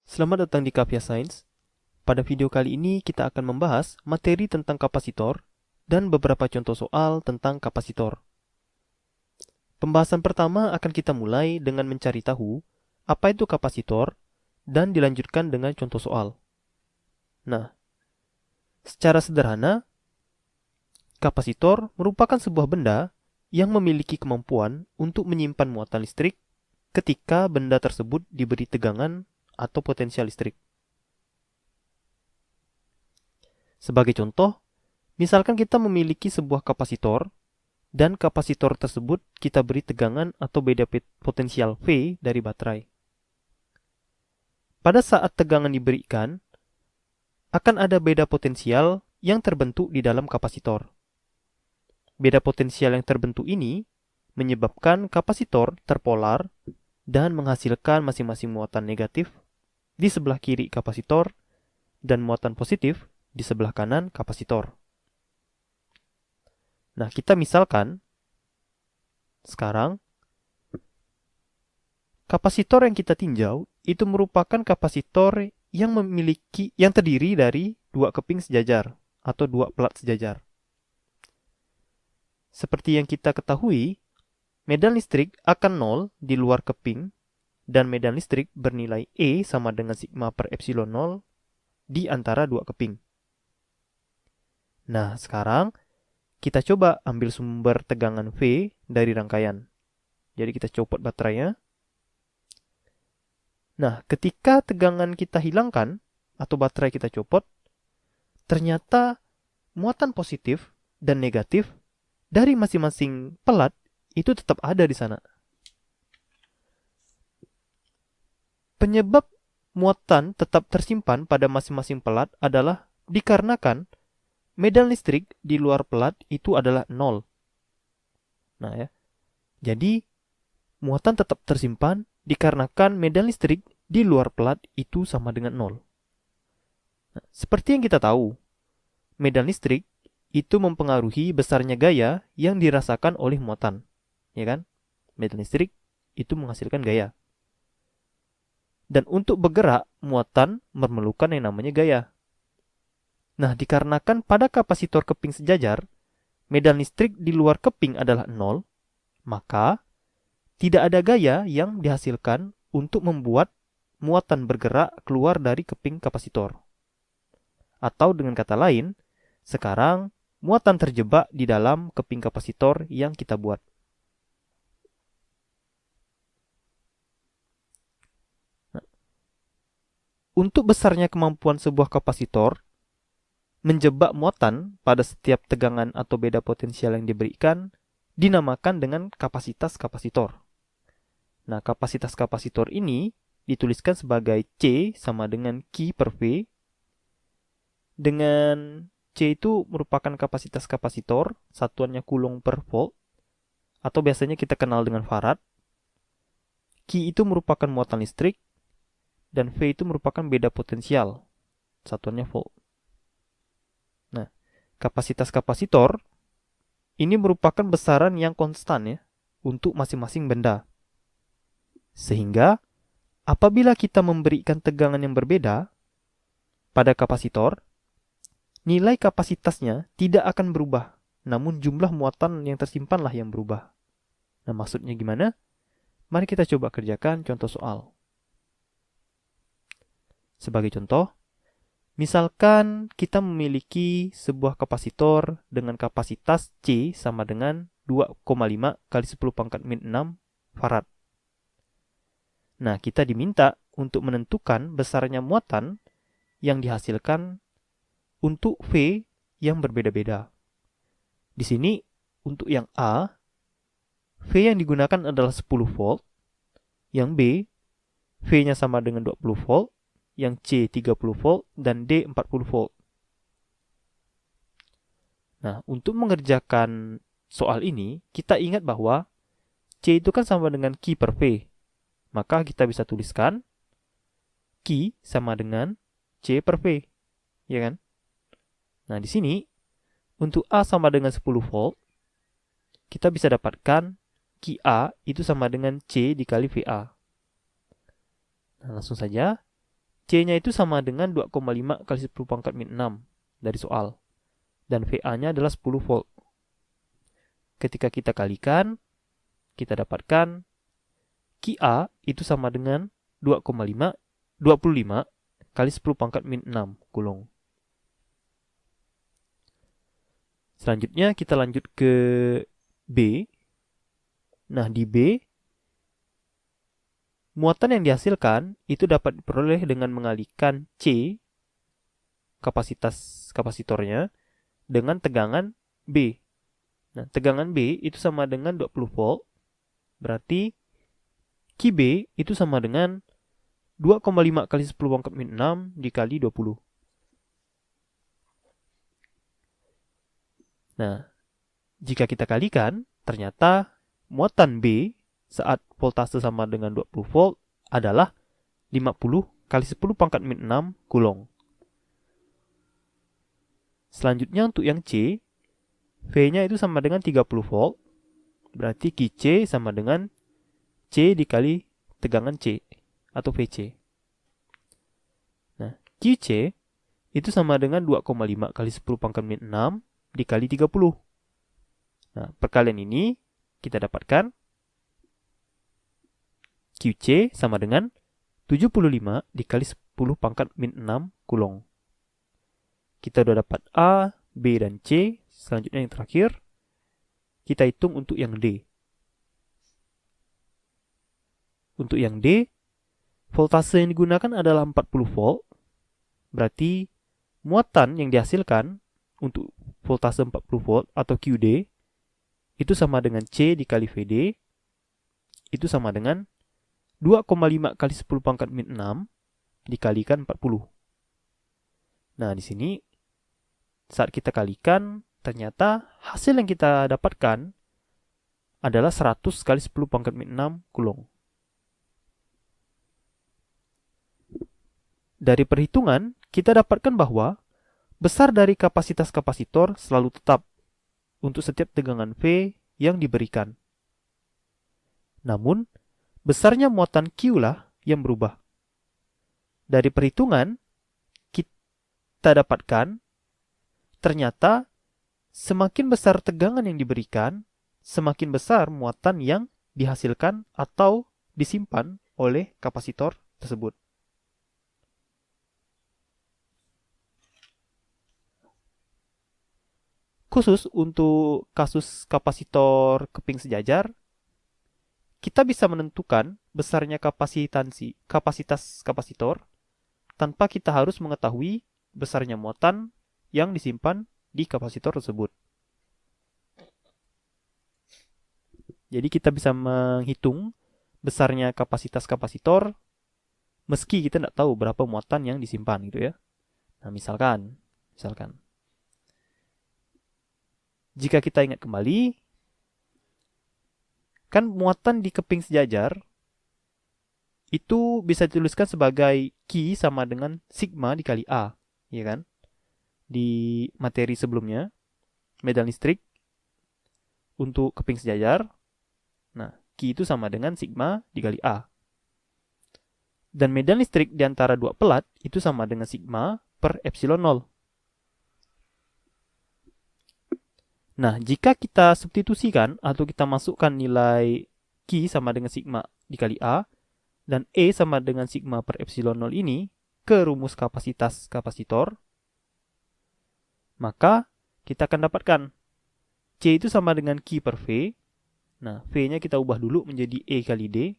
Selamat datang di Kapia Science. Pada video kali ini kita akan membahas materi tentang kapasitor dan beberapa contoh soal tentang kapasitor. Pembahasan pertama akan kita mulai dengan mencari tahu apa itu kapasitor dan dilanjutkan dengan contoh soal. Nah, secara sederhana, kapasitor merupakan sebuah benda yang memiliki kemampuan untuk menyimpan muatan listrik ketika benda tersebut diberi tegangan atau potensial listrik. Sebagai contoh, misalkan kita memiliki sebuah kapasitor dan kapasitor tersebut kita beri tegangan atau beda potensial V dari baterai. Pada saat tegangan diberikan, akan ada beda potensial yang terbentuk di dalam kapasitor. Beda potensial yang terbentuk ini menyebabkan kapasitor terpolar dan menghasilkan masing-masing muatan negatif di sebelah kiri kapasitor dan muatan positif di sebelah kanan kapasitor. Nah, kita misalkan sekarang kapasitor yang kita tinjau itu merupakan kapasitor yang terdiri dari dua keping sejajar atau dua plat sejajar. Seperti yang kita ketahui, medan listrik akan nol di luar keping dan medan listrik bernilai E sama dengan sigma per epsilon 0 di antara dua keping. Nah, sekarang kita coba ambil sumber tegangan V dari rangkaian. Jadi kita copot baterainya. Nah, ketika tegangan kita hilangkan atau baterai kita copot, ternyata muatan positif dan negatif dari masing-masing pelat itu tetap ada di sana. Penyebab muatan tetap tersimpan pada masing-masing pelat adalah dikarenakan medan listrik di luar pelat itu adalah 0. Nah ya, jadi muatan tetap tersimpan dikarenakan medan listrik di luar pelat itu sama dengan 0. Nah, seperti yang kita tahu, medan listrik itu mempengaruhi besarnya gaya yang dirasakan oleh muatan. Ya kan? Medan listrik itu menghasilkan gaya. Dan untuk bergerak, muatan memerlukan yang namanya gaya. Nah, dikarenakan pada kapasitor keping sejajar, medan listrik di luar keping adalah 0, maka tidak ada gaya yang dihasilkan untuk membuat muatan bergerak keluar dari keping kapasitor. Atau dengan kata lain, sekarang muatan terjebak di dalam keping kapasitor yang kita buat. Untuk besarnya kemampuan sebuah kapasitor menjebak muatan pada setiap tegangan atau beda potensial yang diberikan dinamakan dengan kapasitas kapasitor. Nah, kapasitas kapasitor ini dituliskan sebagai C sama dengan Q per V. Dengan C itu merupakan kapasitas kapasitor, satuannya Coulomb per volt, atau biasanya kita kenal dengan farad. Q itu merupakan muatan listrik, dan V itu merupakan beda potensial, satuannya volt. Nah, kapasitas kapasitor ini merupakan besaran yang konstan ya untuk masing-masing benda. Sehingga apabila kita memberikan tegangan yang berbeda pada kapasitor, nilai kapasitasnya tidak akan berubah, namun jumlah muatan yang tersimpanlah yang berubah. Nah, maksudnya gimana? Mari kita coba kerjakan contoh soal. Sebagai contoh, misalkan kita memiliki sebuah kapasitor dengan kapasitas C sama dengan 2,5 kali 10 pangkat min 6 farad. Nah, kita diminta untuk menentukan besarnya muatan yang dihasilkan untuk V yang berbeda-beda. Di sini, untuk yang A, V yang digunakan adalah 10 volt, yang B, V-nya sama dengan 20 volt, yang C 30 volt, dan D 40 volt. Nah, untuk mengerjakan soal ini, kita ingat bahwa C itu kan sama dengan Q per V. Maka kita bisa tuliskan Q sama dengan C per V. Ya kan? Nah, di sini, untuk A sama dengan 10 volt, kita bisa dapatkan QA itu sama dengan C dikali VA. Nah, langsung saja, C-nya itu sama dengan 2,5 kali 10 pangkat min 6 dari soal. Dan VA-nya adalah 10 volt. Ketika kita kalikan, kita dapatkan QA itu sama dengan 25 kali 10 pangkat min 6 kulong. Selanjutnya kita lanjut ke B. Nah, di B, muatan yang dihasilkan itu dapat diperoleh dengan mengalihkan C, kapasitas kapasitornya, dengan tegangan B. Nah, tegangan B itu sama dengan 20 volt. Berarti QB itu sama dengan 2,5 kali 10 pangkat min 6 dikali 20. Nah, jika kita kalikan, ternyata muatan B saat voltase sama dengan 20 volt adalah 50 kali 10 pangkat min 6 kulong. Selanjutnya untuk yang C, V-nya itu sama dengan 30 volt. Berarti QC sama dengan C dikali tegangan C atau VC. Nah, QC itu sama dengan 2,5 kali 10 pangkat min 6 dikali 30. Nah, perkalian ini kita dapatkan QC sama dengan 75 dikali 10 pangkat min 6 kulong. Kita sudah dapat A, B, dan C. Selanjutnya yang terakhir, kita hitung untuk yang D. Untuk yang D, voltase yang digunakan adalah 40 volt. Berarti muatan yang dihasilkan untuk voltase 40 volt atau QD itu sama dengan C dikali VD itu sama dengan 2,5 kali 10 pangkat min 6 dikalikan 40. Nah, di sini saat kita kalikan, ternyata hasil yang kita dapatkan adalah 100 kali 10 pangkat min 6 kulong. Dari perhitungan, kita dapatkan bahwa besar dari kapasitas kapasitor selalu tetap untuk setiap tegangan V yang diberikan. Namun, besarnya muatan Q lah yang berubah. Dari perhitungan, kita dapatkan ternyata semakin besar tegangan yang diberikan, semakin besar muatan yang dihasilkan atau disimpan oleh kapasitor tersebut. Khusus untuk kasus kapasitor keping sejajar, kita bisa menentukan besarnya kapasitas kapasitor tanpa kita harus mengetahui besarnya muatan yang disimpan di kapasitor tersebut. Jadi kita bisa menghitung besarnya kapasitas kapasitor meski kita tidak tahu berapa muatan yang disimpan gitu ya. Nah, misalkan jika kita ingat kembali, kan muatan di keping sejajar itu bisa dituliskan sebagai Q sama dengan sigma dikali A, ya kan? Di materi sebelumnya, medan listrik untuk keping sejajar, nah, Q itu sama dengan sigma dikali A. Dan medan listrik di antara dua pelat itu sama dengan sigma per epsilon 0. Nah, jika kita substitusikan atau kita masukkan nilai Q sama dengan sigma dikali A dan E sama dengan sigma per epsilon 0 ini ke rumus kapasitas kapasitor, maka kita akan dapatkan C itu sama dengan Q per V. Nah, V-nya kita ubah dulu menjadi E kali D.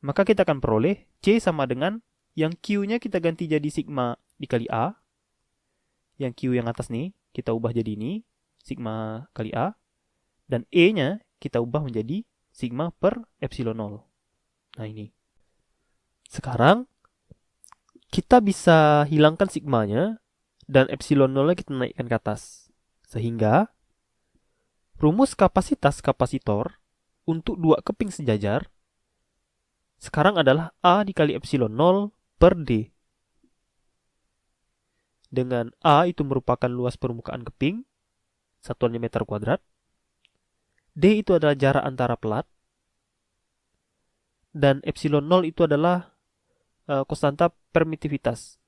Maka kita akan peroleh C sama dengan yang Q-nya kita ganti jadi sigma dikali A. Yang Q yang atas nih kita ubah jadi ini, sigma kali A. Dan E-nya kita ubah menjadi sigma per epsilon 0. Nah, ini. Sekarang, kita bisa hilangkan sigmanya dan epsilon 0-nya kita naikkan ke atas. Sehingga, rumus kapasitas kapasitor untuk dua keping sejajar sekarang adalah A dikali epsilon 0 per D. Dengan A itu merupakan luas permukaan keping, satuannya meter kuadrat. D itu adalah jarak antara pelat. Dan epsilon 0 itu adalah konstanta permitivitas.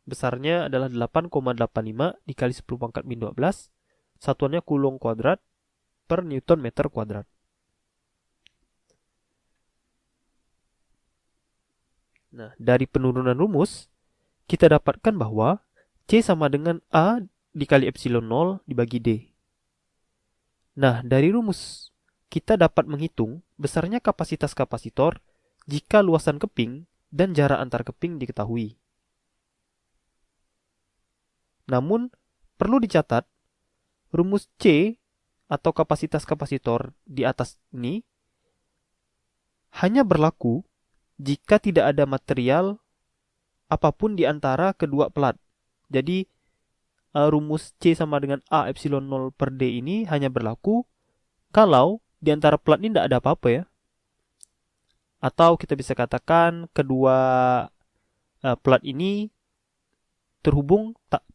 Besarnya adalah 8,85 dikali 10 pangkat min 12. Satuannya Coulomb kuadrat per Newton meter kuadrat. Nah, dari penurunan rumus, kita dapatkan bahwa C sama dengan A dikali epsilon 0 dibagi D. Nah, dari rumus, kita dapat menghitung besarnya kapasitas kapasitor jika luasan keping dan jarak antar keping diketahui. Namun, perlu dicatat, rumus C atau kapasitas kapasitor di atas ini hanya berlaku jika tidak ada material apapun di antara kedua pelat. Jadi, rumus C sama dengan A epsilon 0 per D ini hanya berlaku kalau di antara pelat ini tidak ada apa-apa ya. Atau kita bisa katakan kedua pelat ini terhubung tak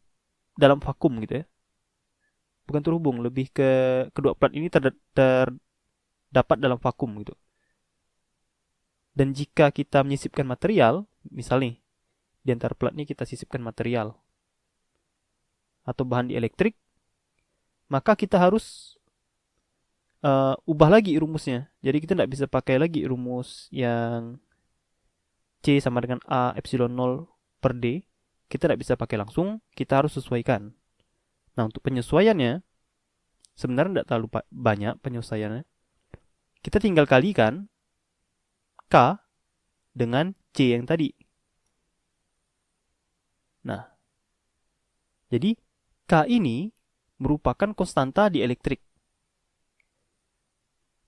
dalam vakum gitu ya. Bukan terhubung, lebih ke kedua pelat ini terdapat dalam vakum gitu. Dan jika kita menyisipkan material, misalnya di antara pelat ini kita sisipkan material atau bahan dielektrik, maka kita harus ubah lagi rumusnya. Jadi kita tidak bisa pakai lagi rumus yang C sama dengan A epsilon 0 per D. Kita tidak bisa pakai langsung, kita harus sesuaikan. Nah, untuk penyesuaiannya, sebenarnya tidak terlalu banyak penyesuaiannya. Kita tinggal kalikan K dengan C yang tadi. Nah, jadi K ini merupakan konstanta dielektrik.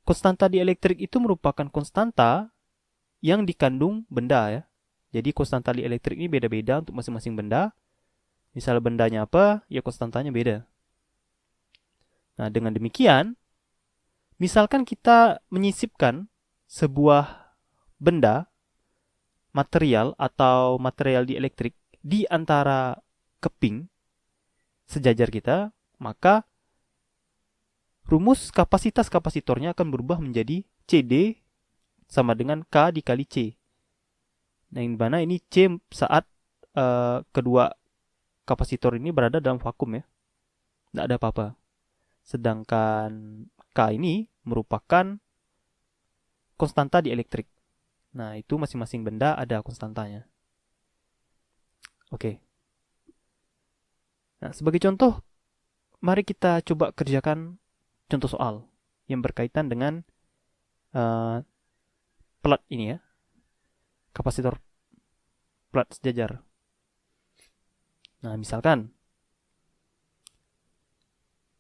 Konstanta dielektrik itu merupakan konstanta yang dikandung benda ya. Jadi konstanta dielektrik ini beda-beda untuk masing-masing benda. Misal bendanya apa, ya konstantanya beda. Nah, dengan demikian, misalkan kita menyisipkan sebuah benda, material atau material dielektrik di antara keping sejajar kita, maka rumus kapasitas kapasitornya akan berubah menjadi CD sama dengan K dikali C. Nah, yang mana ini C saat kedua kapasitor ini berada dalam vakum ya. Tidak ada apa-apa. Sedangkan K ini merupakan konstanta dielektrik. Nah, itu masing-masing benda ada konstantanya. Oke. Nah, sebagai contoh, mari kita coba kerjakan contoh soal yang berkaitan dengan pelat ini ya. Kapasitor pelat sejajar. Nah, misalkan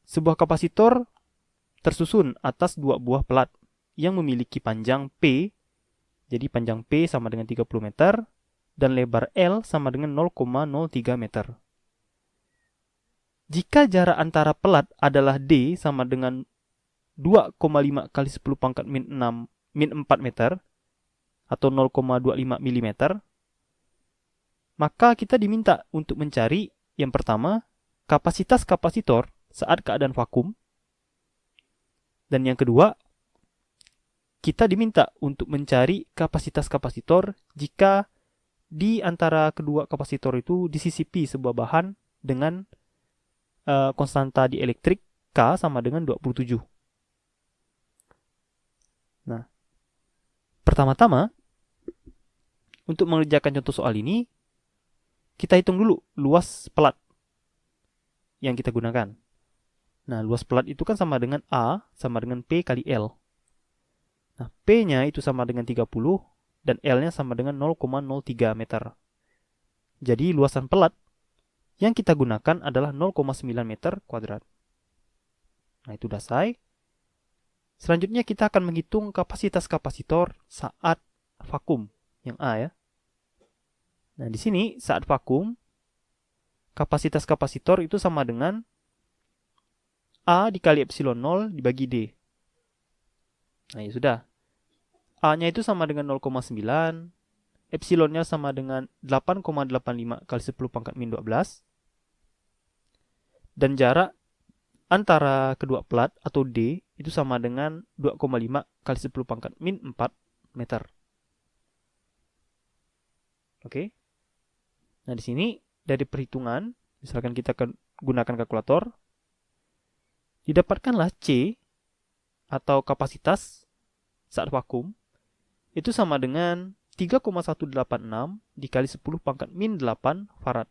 sebuah kapasitor tersusun atas dua buah pelat yang memiliki panjang P. Jadi panjang P sama dengan 30 meter dan lebar L sama dengan 0,03 meter. Jika jarak antara pelat adalah D sama dengan 2,5 kali 10 pangkat min 4 meter atau 0,25 mm, maka kita diminta untuk mencari yang pertama kapasitas kapasitor saat keadaan vakum, dan yang kedua kita diminta untuk mencari kapasitas kapasitor jika di antara kedua kapasitor itu disisipi sebuah bahan dengan konstanta dielektrik K sama dengan 27. Nah, pertama-tama untuk mengerjakan contoh soal ini, kita hitung dulu luas pelat yang kita gunakan. Nah, luas pelat itu kan sama dengan A sama dengan P kali L. Nah, P-nya itu sama dengan 30 dan L-nya sama dengan 0,03 meter. Jadi luasan pelat yang kita gunakan adalah 0,9 meter kuadrat. Nah, itu udah selesai. Selanjutnya kita akan menghitung kapasitas kapasitor saat vakum, yang A ya. Nah, di sini saat vakum, kapasitas kapasitor itu sama dengan A dikali epsilon 0 dibagi D. Nah, ya sudah. A-nya itu sama dengan 0,9, epsilonnya sama dengan 8,85 kali 10 pangkat min 12, dan jarak antara kedua pelat atau D itu sama dengan 2,5 kali 10 pangkat min 4 meter. Oke. Nah, di sini dari perhitungan, misalkan kita gunakan kalkulator, didapatkanlah C atau kapasitas saat vakum itu sama dengan 3,186 dikali 10 pangkat min 8 farad.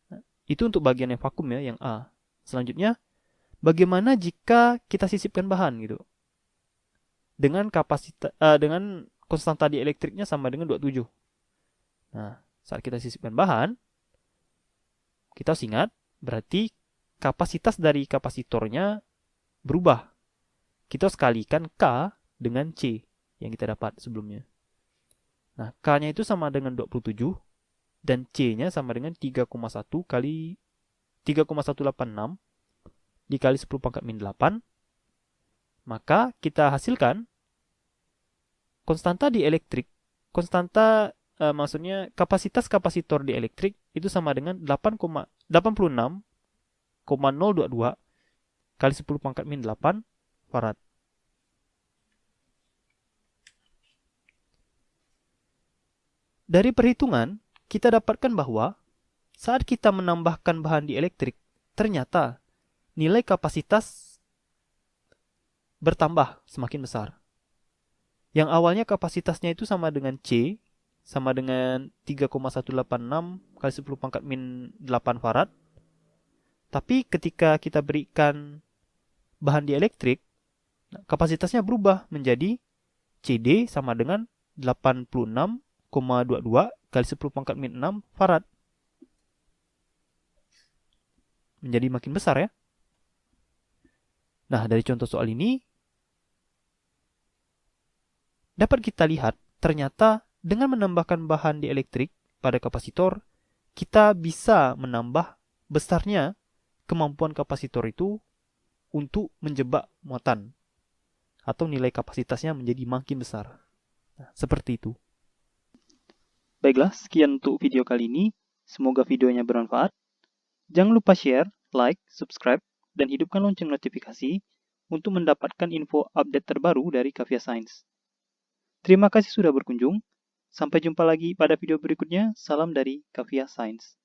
Nah, itu untuk bagian yang vakum ya, yang A. Selanjutnya, bagaimana jika kita sisipkan bahan gitu? Dengan dengan konstanta dielektriknya sama dengan 27. Nah, saat kita sisipkan bahan, kita harus ingat berarti kapasitas dari kapasitornya berubah. Kita harus kalikan K dengan C yang kita dapat sebelumnya. Nah, K-nya itu sama dengan 27 dan C-nya sama dengan 3,1 kali 3,186 dikali 10 pangkat min 8. Maka kita hasilkan konstanta dielektrik. Maksudnya kapasitas kapasitor dielektrik itu sama dengan 86,022 kali 10 pangkat min 8 farad. Dari perhitungan, kita dapatkan bahwa saat kita menambahkan bahan dielektrik, ternyata nilai kapasitas bertambah semakin besar. Yang awalnya kapasitasnya itu sama dengan C, sama dengan 3,186 kali 10 pangkat min 8 farad. Tapi ketika kita berikan bahan dielektrik, kapasitasnya berubah menjadi CD sama dengan 86,22 kali 10 pangkat min 6 farad. Menjadi makin besar ya. Nah, dari contoh soal ini dapat kita lihat ternyata dengan menambahkan bahan dielektrik pada kapasitor, kita bisa menambah besarnya kemampuan kapasitor itu untuk menjebak muatan atau nilai kapasitasnya menjadi makin besar. Nah, seperti itu. Baiklah, sekian untuk video kali ini. Semoga videonya bermanfaat. Jangan lupa share, like, subscribe, dan hidupkan lonceng notifikasi untuk mendapatkan info update terbaru dari Kavya Science. Terima kasih sudah berkunjung. Sampai jumpa lagi pada video berikutnya. Salam dari Kavya Science.